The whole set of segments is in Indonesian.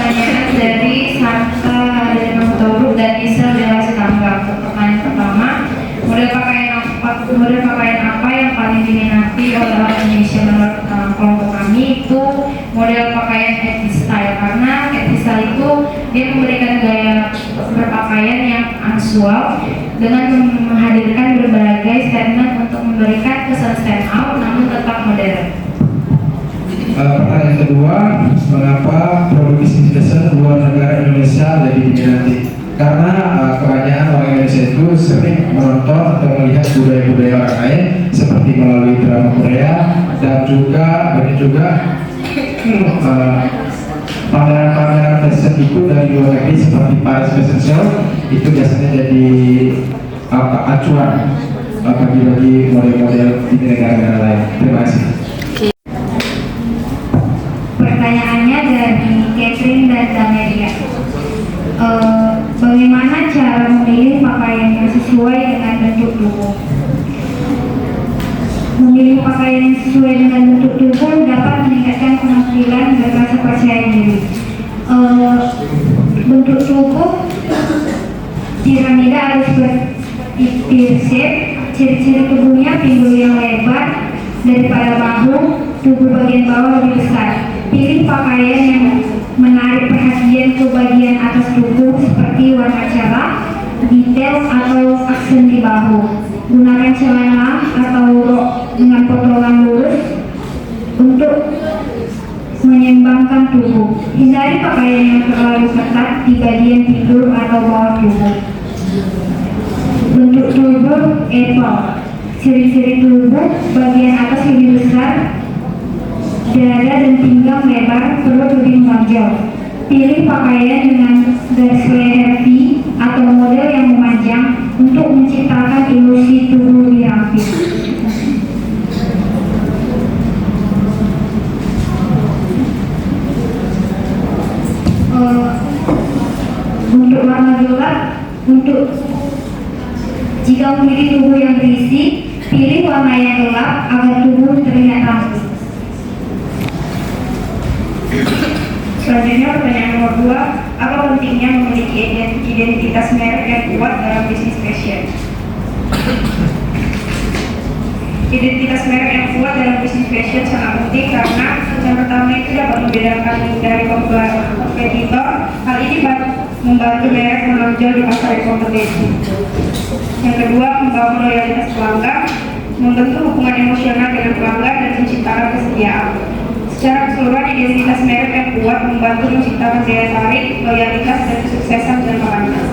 pertanyaan dari Saka dari Nomor dan Isel Dewa Setangga. Pertanyaan pertama, model pakaian apa yang paling diminati oleh orang Indonesia menurut kelompok kami? Itu model pakaian etnis style, karena etnis style itu dia memberikan gaya berpakaian yang casual dengan menghadirkan berbagai statement untuk memberikan kesan stand out namun tetap modern. Pertanyaan kedua, mengapa produk bisnis fashion luar negara Indonesia lebih diminati? Karena kebanyakan orang Indonesia itu sering menonton atau melihat budaya-budaya orang lain seperti melalui drama Korea dan juga banyak juga pameran-pameran fashion itu dari luar negeri seperti Paris Fashion Show itu biasanya jadi acuan bagi model-model di negara-negara lain. Terima kasih. Pertanyaannya dari Catherine dan Damelia. Bagaimana cara memilih pakaian yang sesuai dengan bentuk tubuh? Memilih pakaian yang sesuai dengan bentuk tubuh dapat meningkatkan penampilan dan rasa percaya diri. Bentuk tubuh piramida harus pear shape. Ciri-ciri tubuhnya pinggul yang lebar daripada bahu, tubuh bagian bawah lebih besar. Pilih pakaian yang menarik perhatian ke bagian atas tubuh seperti warna cerah, detail atau aksen di bahu. Gunakan celana atau rok dengan potongan lurus untuk menyeimbangkan tubuh. Hindari pakaian yang terlalu ketat di bagian pinggul atau bawah tubuh. Bentuk tubuh apple. Ciri-ciri tubuh bagian atas lebih besar, dada dan pinggang lebar, perut lebih menonjol. Pilih pakaian dengan garis leher V atau model yang memanjang untuk menciptakan ilusi tubuh lebih rapi. Untuk warna gelap, jika memilih tubuh yang berisi, pilih warna yang gelap agar tubuh terlihat rapi. Selanjutnya pertanyaan nomor 2, apa pentingnya memiliki identitas merek yang kuat dalam bisnis fashion? Identitas merek yang kuat dalam bisnis fashion sangat penting karena yang pertama itu dapat membedakan dari kompetitor. Hal ini membantu merek menonjol di pasar kompetisi. Yang kedua, membangun loyalitas pelanggan, membentuk hubungan emosional dengan pelanggan dan menciptakan kesetiaan. Secara keseluruhan, identitas merek yang kuat membantu menciptakan daya tarik, loyalitas, dan kesuksesan jangka panjang.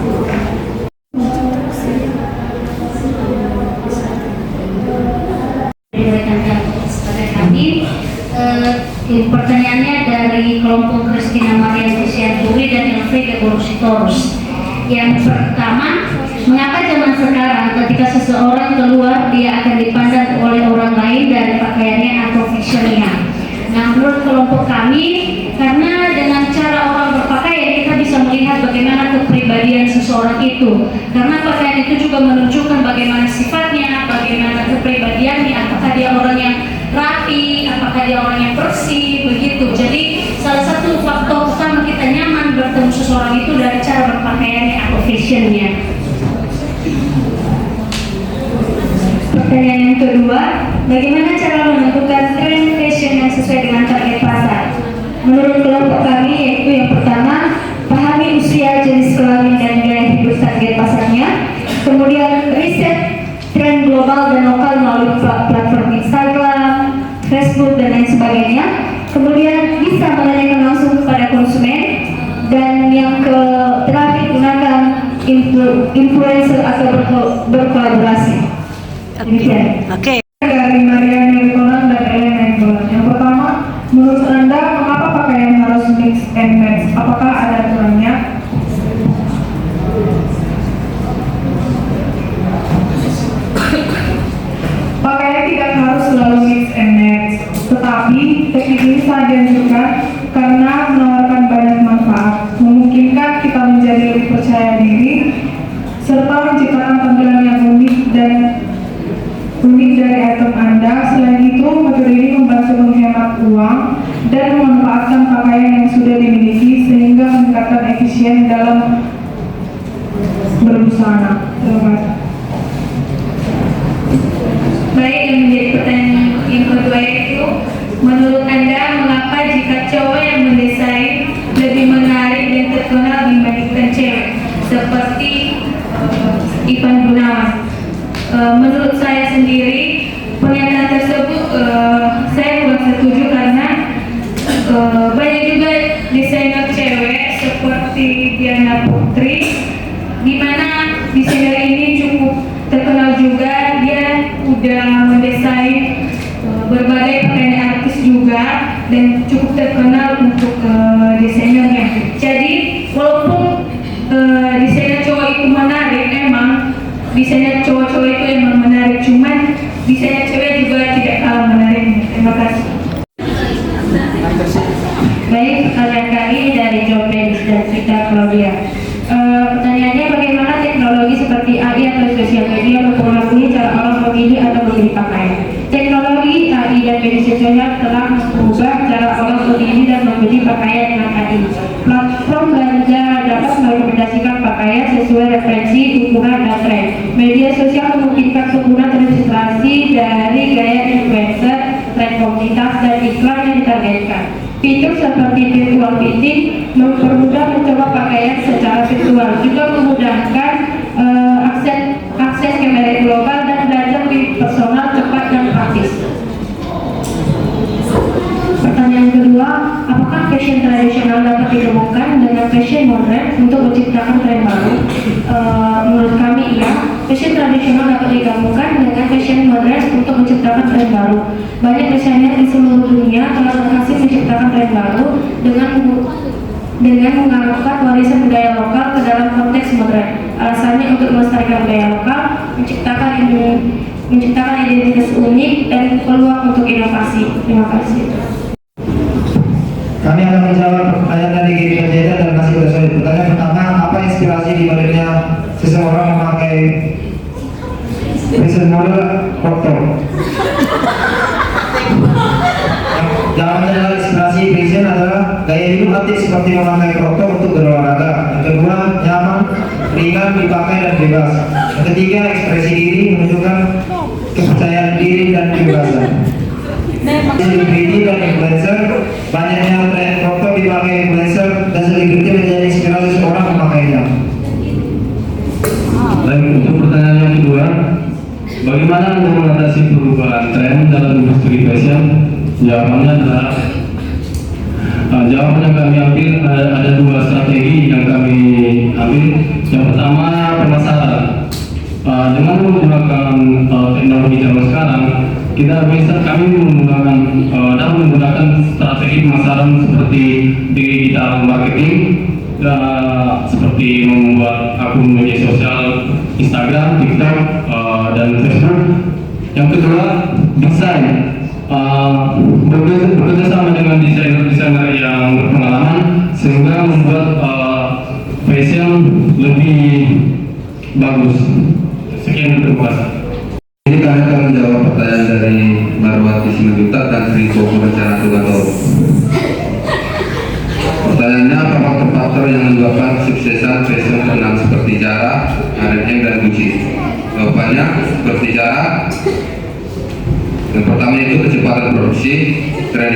Pertanyaannya dari kelompok Christina Maria Lucianturi dan Elvira Deborositorus. Yang pertama, mengapa zaman sekarang ketika seseorang keluar dia akan dipandang oleh orang lain dari pakaiannya atau fashionnya? Nah, menurut kelompok kami, karena dengan cara orang berpakaian kita bisa melihat bagaimana kepribadian seseorang itu. Karena pakaian itu juga menunjukkan bagaimana sifatnya, bagaimana kepribadiannya, apakah dia orang yang rapi, apakah dia orang yang bersih, begitu. Jadi salah satu faktor utama kita nyaman bertemu seseorang itu dari cara berpakaiannya atau fashionnya. Pertanyaan yang kedua, bagaimana cara menentukan tren fashion yang sesuai dengan target pasar? Menurut kelompok kami, yaitu yang pertama, pahami usia, jenis kelamin dan gaya hidup target pasarnya. Kemudian riset tren global dan lokal melalui platform Instagram, Facebook dan lain sebagainya. Kemudian bisa menanyakan langsung kepada konsumen. Dan yang terakhir, gunakan influencer atau berkolaborasi. Oke. Dari Maria Nirkonan dan Elena Nirkonan. Yang pertama, menurut Anda mengapa pakaian harus mix and match? Apakah ada aturannya? Pakaian tidak harus selalu mix and match, tetapi teknik ini sangat dianjurkan karena menawarkan banyak manfaat, memungkinkan kita menjadi lebih percaya diri, serta menciptakan tampilan yang unik dari item Anda. Selain itu, metode ini membantu menghemat uang dan memanfaatkan pakaian yang sudah dimiliki sehingga efisien dalam berbusana. Terima kasih. Baik, yang menjadi pertanyaan yang kedua itu, menurut Anda mengapa jika cowok yang mendesain lebih menarik dan terkenal dibandingkan cewek seperti Ivan Gunawan? Menurut saya sendiri pernyataan tersebut saya kurang setuju karena banyak juga desainer cewek seperti Diana Putri, di mana desainer ini cukup terkenal juga. Dia udah mendesain berbagai pakaian artis juga dan cukup terkenal untuk desainernya. Jadi walaupun desainer cowok itu menarik, emang desainer cowok-cowok itu emang menarik, cuman desainer cewek juga tidak kalah menariknya. Terima kasih. Baik, pertanyaan kami dari Jopens dan Vita Claudia. Pertanyaannya, bagaimana teknologi seperti AI atau sosial media mempengaruhi cara orang memilih atau memilih pakaian? Teknologi AI dan media sosial telah mengubah cara orang memilih dan membeli pakaian dengan AI. Platform belanja dapat merekomendasikan pakaian sesuai referensi, ukuran, dan tren. Media sosial memungkinkan pengguna terinspirasi dari gaya influencer, tren komunitas, dan iklan yang ditargetkan. Fitur seperti virtual fitting mempermudah mencoba pakaian secara virtual, juga memudahkan akses ke merek global dan belajar lebih personal, cepat, dan praktis. Pertanyaan kedua, apakah fashion tradisional dapat digabungkan dengan fashion modern untuk menciptakan tren baru? Menurut kami iya, fashion tradisional dapat digabungkan dengan fashion modern untuk menciptakan tren baru. Banyak desainer di seluruh dunia telah berhasil menciptakan tren baru dengan mengalokkan warisan budaya lokal ke dalam konteks modern. Alasannya untuk melestarikan budaya lokal, menciptakan identitas unik dan peluang untuk inovasi. Terima kasih. Kami akan menjawab pertanyaan dari Giri Panjaitan dan Nasib Dasari. Pertanyaan pertama, apa inspirasi di baliknya seseorang memakai fashion model crop top? Jawabannya adalah inspirasi fashion adalah gaya hidup aktif seperti memakai crop top untuk berolahraga. Yang kedua, nyaman, ringan, dipakai dan bebas. Yang ketiga, ekspresi diri menunjukkan kepercayaan diri dan kebebasan. Selebriti dan influencer, banyaknya tren crop top dipakai influencer dan selebriti menjadi inspirasi seorang memakainya. Baik, untuk pertanyaan yang kedua, bagaimana untuk mengatasi perubahan tren dalam industri fashion? Jawabannya adalah jawaban yang kami ambil ada dua strategi yang kami ambil. Yang pertama, pemasaran. Dengan menggunakan teknologi zaman sekarang, kami menggunakan strategi pemasaran seperti digital marketing, seperti membuat akun media sosial Instagram, TikTok, dan Facebook. Yang kedua, desain. Bekerjasama dengan desainer-desainer yang berpengalaman sehingga membuat fashion lebih bagus. Sekian, terima kasih. Ini kami akan menjawab pertanyaan dari Marwati Simanjuntak dan Sri Koko Rencana Tugato. Pertanyaannya, apa faktor-faktor yang menyebabkan kesuksesan fashion terkenal seperti Zara, H&M, dan Gucci? Jawabannya seperti Zara. Yang pertama itu kecepatan produksi, tren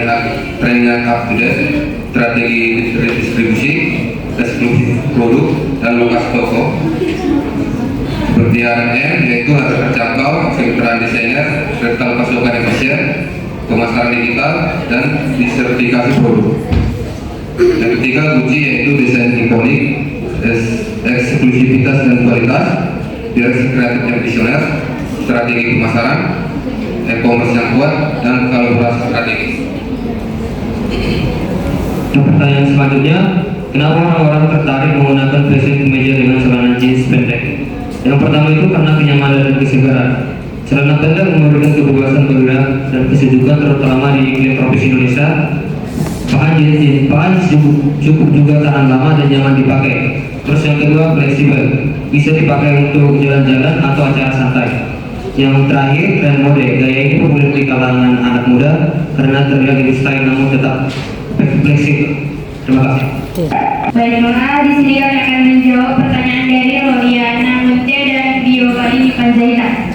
yang up to date, strategi distribusi, eksklusif produk, dan lokasi toko. Seperti H&M, yaitu harga terjangkau, kemitraan desainer, rental pasokan efisien, pemasaran digital, dan disertifikasi produk. Yang ketiga, Gucci, yaitu desain ikonik, eksklusivitas dan kualitas, direksi kreatif yang visioner, strategi pemasaran, e-commerce yang kuat, dan kolaborasi strategis. Pertanyaan selanjutnya, kenapa orang-orang tertarik menggunakan fashion kemeja dengan celana jeans pendek? Yang pertama itu karena kenyamanan dan kesegaran. Celana pendek memberikan kebebasan bergerak dan kesejukan, terutama di iklim tropis Indonesia. Bahan jeans cukup juga tahan lama dan nyaman dipakai. Terus yang kedua, fleksibel, bisa dipakai untuk jalan-jalan atau acara santai. Yang terakhir, tren mode. Gaya ini populer di kalangan anak muda karena terlihat lebih style namun tetap fleksibel. Terima kasih. Baiklah, di sini kami akan menjawab pertanyaan dari Roliana Munte dan Giovanni Panjaitan.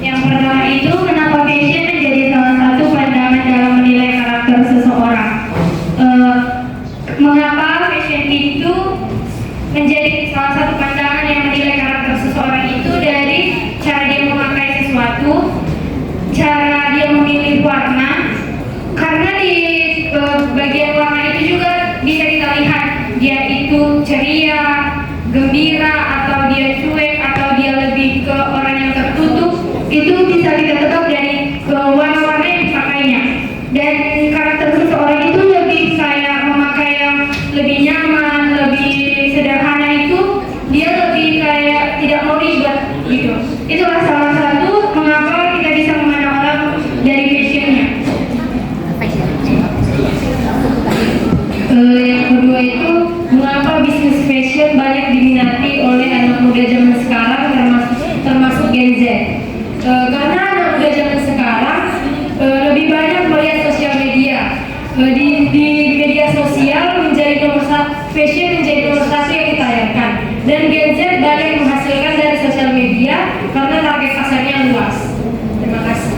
Yang pertama itu, kenapa fashion menjadi salah satu pandangan dalam menilai karakter seseorang? Mengapa fashion itu menjadi salah satu pandangan yang menilai karakter seseorang itu dari cara dia memakai sesuatu, cara dia memilih warna, karena di bagian warna itu juga bisa kita lihat dia itu ceria, gembira, atau dia cuek, atau dia lebih ke orang yang tertutup. Itu bisa kita tebak dari warna-warna yang dipakainya. Dan karakter seseorang itu lebih kayak memakai yang lebih nyaman, lebih sederhana, itu dia lebih kayak tidak mau ribet gitu. Itulah salah satu mengapa kita bisa memandang orang dari fashionnya. Yang kedua itu, mengapa bisnis fashion banyak diminati oleh anak muda zaman sekarang, termasuk Gen Z? Karena anak muda zaman sekarang lebih banyak melihat sosial media. Di media sosial menjadi fashion menjadi nomor satu yang ditayangkan. Dan Gen Z banyak menghasilkan dari sosial media karena target pasarnya luas. Terima kasih.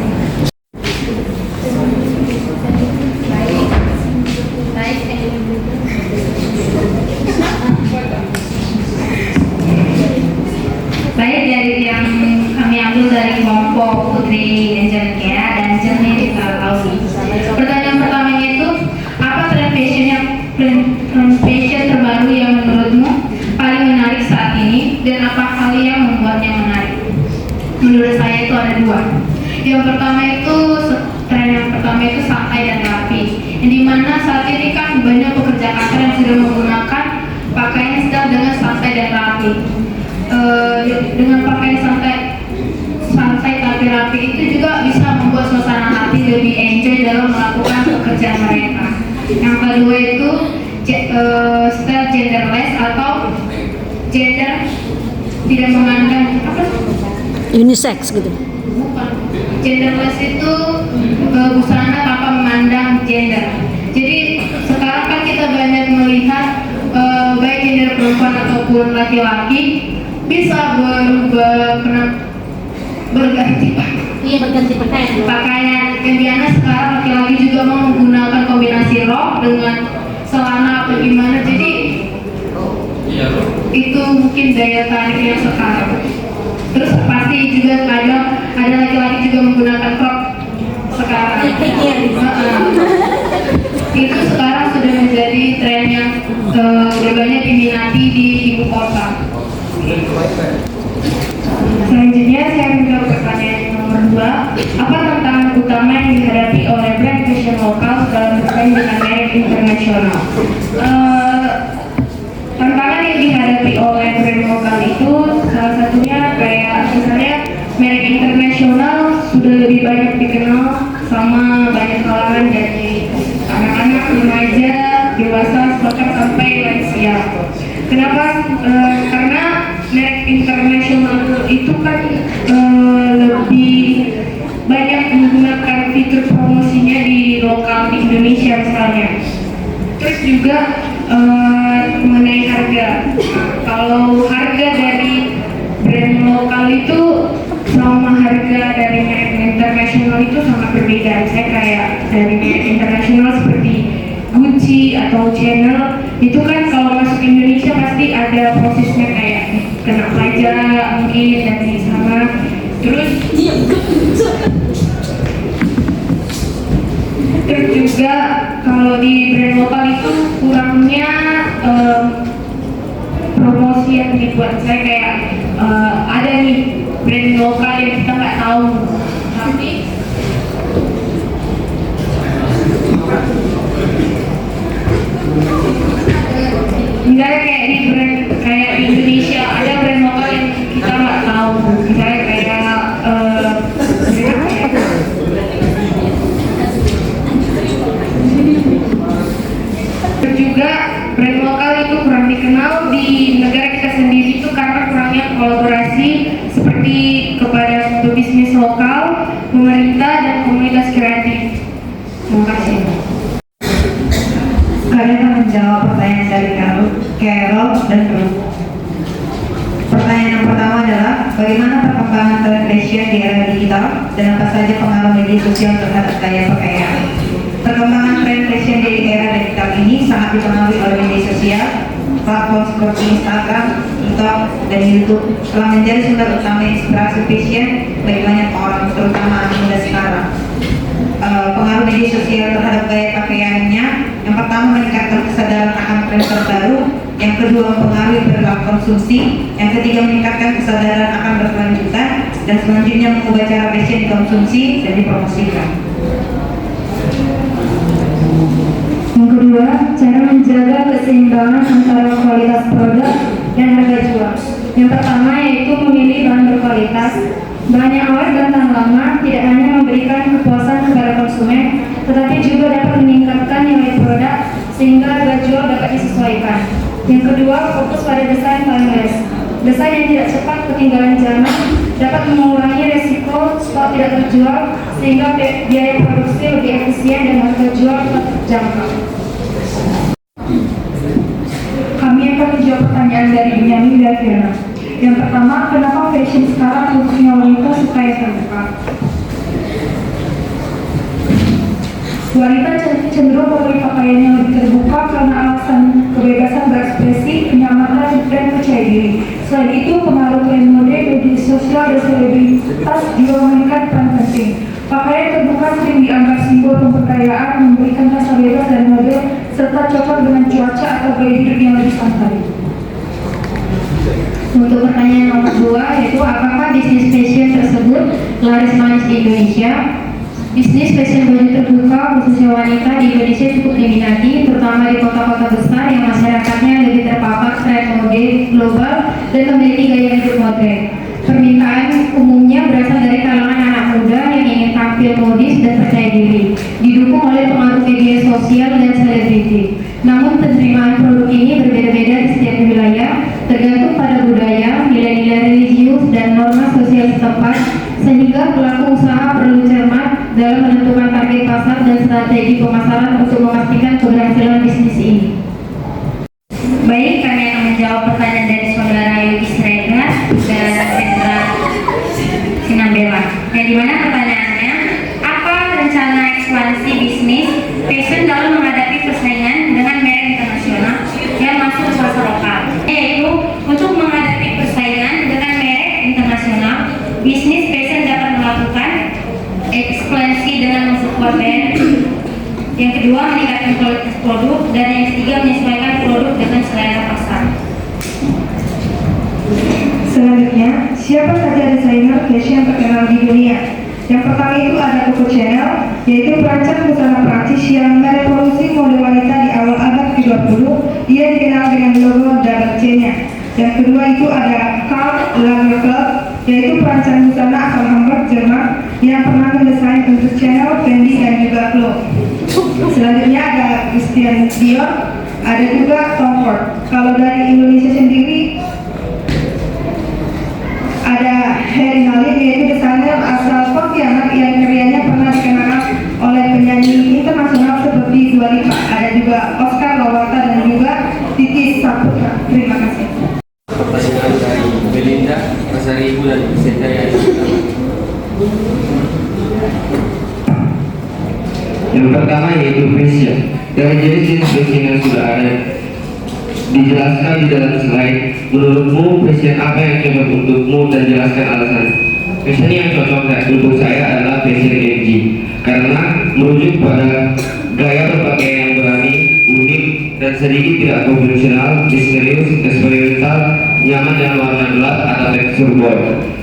Baik, dari yang kami ambil dari kelompok Putri Angelica dan Jernih Rizalawi. Pertanyaan pertamanya itu, apa tren fashion terbaru yang menurutmu paling menarik saat ini, dan apa hal yang membuatnya menarik? Menurut saya itu ada dua. Yang pertama itu, tren yang pertama itu santai dan rapi, yang dimana saat ini kan banyak pekerja kantor yang sudah menggunakan pakaian style dengan santai dan rapi. Dengan pakaian santai tapi rapi itu juga bisa membuat suasana hati lebih enjoy dalam melakukan pekerjaan mereka. Yang kedua itu style genderless atau gender tidak memandang apa? Unisex gitu. Bukan. Genderless itu busana tanpa memandang gender. Jadi sekarang kan kita banyak melihat baik gender perempuan ataupun laki-laki bisa berganti pakaian. Yang biasa sekarang laki-laki juga mau menggunakan kombinasi rok dengan celana atau gimana. Jadi itu mungkin daya tariknya sekarang. Terus pasti juga kadang ada laki-laki juga menggunakan crop sekarang. Itu sekarang sudah menjadi tren yang banyak diminati di ibu kota. Selanjutnya saya menjawab pertanyaan nomor 2. Apa tantangan utama yang dihadapi oleh brand fashion lokal dalam bersaing dengan merek internasional? Tantangan yang dihadapi oleh brand lokal itu salah satunya kayak misalnya merek internasional sudah lebih banyak dikenal sama banyak kalangan, dari anak-anak, remaja, dewasa, bahkan sampai lansia. Kenapa? Karena merek internasional itu kan lebih banyak menggunakan fitur promosinya di lokal, di Indonesia misalnya. Terus juga mengenai harga. Kalau harga dari brand lokal itu sama harga dari merek internasional itu sangat berbeda. Saya kayak dari merek internasional seperti Gucci atau Chanel itu kan kalau masuk Indonesia pasti ada prosesnya kayak kena pajak mungkin dari sana. Terus juga kalau di brand lokal itu kurangnya promosi yang dibuat. Saya kayak ada nih brand lokal yang kita nggak tahu, tapi misalnya kayak di brand kayak di Indonesia ada brand lokal yang kita nggak tahu, misalnya kayak juga brand lokal itu kurang dikenal di negara kita sendiri itu karena kurangnya kolaborasi seperti kepada pebisnis lokal, pemerintah, dan komunitas kreatif. Terima kasih. Carol, dan Ruth. Pertanyaan yang pertama adalah bagaimana perkembangan tren fashion di era digital dan apa saja pengaruh media sosial terhadap gaya pakaian. Perkembangan tren fashion di era digital ini sangat dipengaruhi oleh media sosial. Platform seperti Instagram, TikTok, dan YouTube telah menjadi sumber utama inspirasi fashion bagi banyak orang, terutama anak muda sekarang. Pengaruh media sosial terhadap gaya pakaiannya, yang pertama meningkatkan kesadaran akan tren terbaru, yang kedua mempengaruhi perilaku konsumsi, yang ketiga meningkatkan kesadaran akan berkelanjutan, dan selanjutnya mengubah cara fashion dikonsumsi dan dipromosikan. Yang kedua, cara menjaga keseimbangan antara kualitas produk dan harga jual. Yang pertama yaitu memilih bahan berkualitas. Bahan yang awet dan tahan lama tidak hanya memberikan kepuasan kepada konsumen, tetapi juga dapat meningkatkan nilai produk sehingga harga jual dapat disesuaikan. Yang kedua, fokus pada desain timeless. Desain yang tidak cepat ketinggalan zaman dapat mengurangi resiko stok tidak terjual sehingga biaya produksi lebih efisien dan harga jual tetap terjangkau. Kami akan menjawab pertanyaan dari Benyamin dan Fiona. Yang pertama, kenapa fashion sekarang khususnya wanita suka yang terbuka? Wanita cenderung memilih pakaian yang lebih terbuka karena alasan kebebasan berekspresi, kenyamanan, dan percaya diri. Selain itu, pengaruh tren mode, media sosial, dan selebritas juga memainkan peran penting. Pakaian terbuka sering dianggap simbol pemberdayaan, memberikan rasa bebas dan mode, serta cocok dengan cuaca atau gaya hidup yang lebih santai. Untuk pertanyaan nomor 2, yaitu apakah bisnis fashion tersebut laris manis di Indonesia? Bisnis fashion baju terbuka khususnya wanita di Indonesia cukup diminati, terutama di kota-kota besar yang masyarakatnya lebih terpapar tren mode global dan memiliki gaya hidup modern. Permintaan umumnya berasal dari kalangan anak muda yang ingin tampil modis dan percaya diri, didukung oleh pengaruh media sosial dan selebriti. Namun penerimaan produk ini berbeda-beda di setiap wilayah, tergantung pada budaya, nilai-nilai religius, dan norma sosial setempat, sehingga pelaku usaha perlu cermat dalam menentukan target pasar dan strategi pemasaran untuk memastikan keberhasilan bisnis ini. Baik, kami akan menjawab pertanyaan dari saudara Yogis Rega dan Sandra Sinambela. Yang dimana pertanyaannya, apa rencana ekspansi bisnis fashion dalam menghadapi persaingan dengan merek internasional yang masuk ke pasar lokal? Yaitu untuk menghadapi persaingan dengan merek internasional, bisnis fashion dapat melakukan ekspansi dengan memperkuat brand. Yang kedua, meningkatkan kualitas produk, dan yang ketiga, menyesuaikan produk dengan selera pasar. Selanjutnya, siapa saja desainer fashion terkenal di dunia? Yang pertama itu ada Coco Chanel, yaitu perancang busana Prancis yang merevolusi mode wanita di awal abad ke-20. Ia dikenal dengan logo double C-nya. Yang kedua itu ada Karl Lagerfeld, yaitu perancang busana asal Hamburg, Jerman, yang pernah mendesain untuk Chanel, Fendi, dan juga Chloe. Selanjutnya ada Christian Dior, ada juga Tom Ford. Kalau dari Indonesia sendiri ada Harry Halim, yaitu desainer asal Pontianak yang karyanya pernah dikenal oleh penyanyi internasional seperti Dua Lipa. Ada juga Oscar Lawata dan juga Titi Saputra. Terima kasih. Pertanyaan dari Belinda, Pasari Ibu dan Sekretariat. Yang pertama yaitu fashion. Dari jenis fashion yang sudah ada dijelaskan di dalam slide, menurutmu fashion apa yang cocok untukmu dan jelaskan alasan. Fashion yang cocok untuk saya adalah fashion MG karena merujuk pada gaya berpakaian yang berani, unik, dan sedikit tidak konvensional, misterius, eksperimental, nyaman dan warna gelap atau tekstur bold.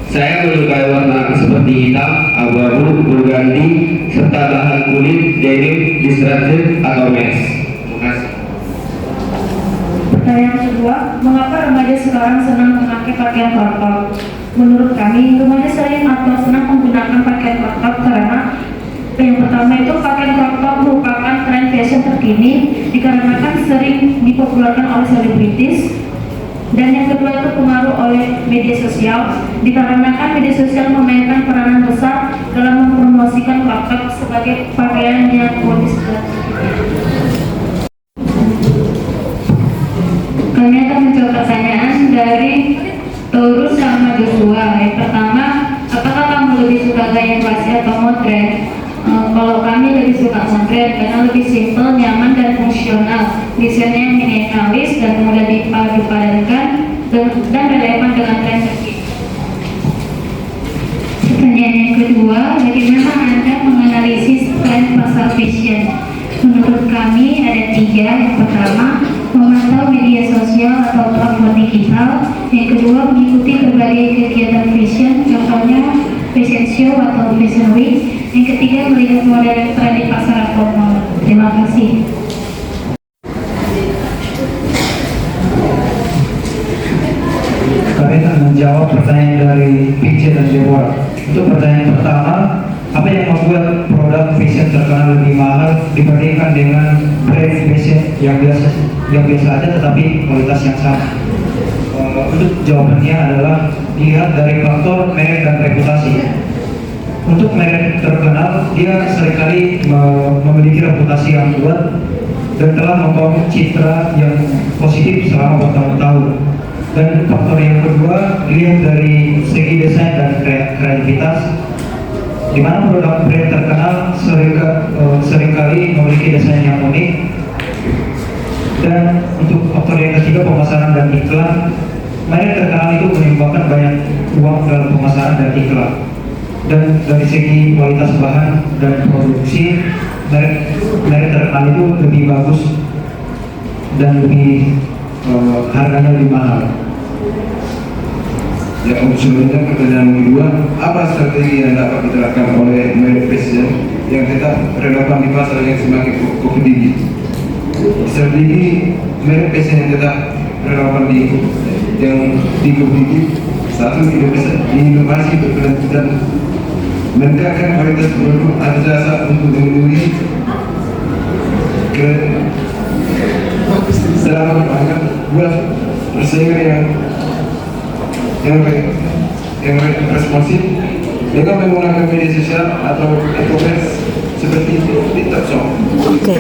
Saya menyukai warna seperti hitam, abu-abu, burgundy, serta bahan kulit, denim, distracted, atau mesh. Terima kasih. Pertanyaan kedua, mengapa remaja sekarang senang memakai pakaian crop top? Menurut kami, remaja sering atau senang menggunakan pakaian crop top karena yang pertama itu pakaian crop top merupakan tren fashion terkini dikarenakan sering dipopulerkan oleh selebritis, dan yang kedua itu pengaruh oleh media sosial dikarenakan media sosial memainkan peranan besar dalam mempromosikan crop top sebagai pakaian yang modis dan kami akan menjawab pertanyaan dari Taurus sama Joshua. Yang pertama, apakah kamu lebih suka gaya klasik atau modern? Kalau kami lebih suka modern karena lebih simpel, nyaman dan fungsional. Desainnya yang minimalis dan mudah dipadu-padankan dan relevan dengan tren terkini. Pertanyaan yang kedua, bagaimana Anda menganalisis tren pasar fashion? Menurut kami ada 3. Yang pertama, memantau media sosial atau platform digital. Yang kedua, mengikuti berbagai kegiatan fashion, contohnya fashion show atau fashion week. Yang ketiga, melihat model yang tren di pasar formal. Terima kasih. Kami akan menjawab pertanyaan dari PJ dan Deborah. Untuk pertanyaan pertama, apa yang membuat produk fashion terkenal lebih mahal dibandingkan dengan brand fashion yang biasa aja tetapi kualitas yang sama? Untuk jawabannya adalah lihat dari faktor merek dan reputasi. Untuk merek terkenal, dia seringkali memiliki reputasi yang kuat dan telah membangun citra yang positif selama bertahun-tahun. Dan faktor yang kedua, lihat dari segi desain dan kreativitas, di mana produk brand terkenal seringkali memiliki desain yang unik. Dan untuk faktor yang ketiga, pemasaran dan iklan, merek terkenal itu menyumbangkan banyak uang dalam pemasaran dan iklan. Dan dari segi kualitas bahan dan produksi, merek terkenal itu lebih bagus dan lebih harganya lebih mahal. Ya, untuk selanjutnya pertanyaan kedua, apa strategi yang dapat diterapkan oleh merek fashion yang tetap relevan di pasar yang semakin kompetitif? Strategi merek fashion yang tetap relevan di kompetitif, satu, inovasi berkelanjutan, meningkatkan kualitas produk atau jasa untuk memenuhi selama menganggap buat persaingan yang responsif dengan menggunakan media sosial atau e-commerce seperti TikTok Shop. Oke.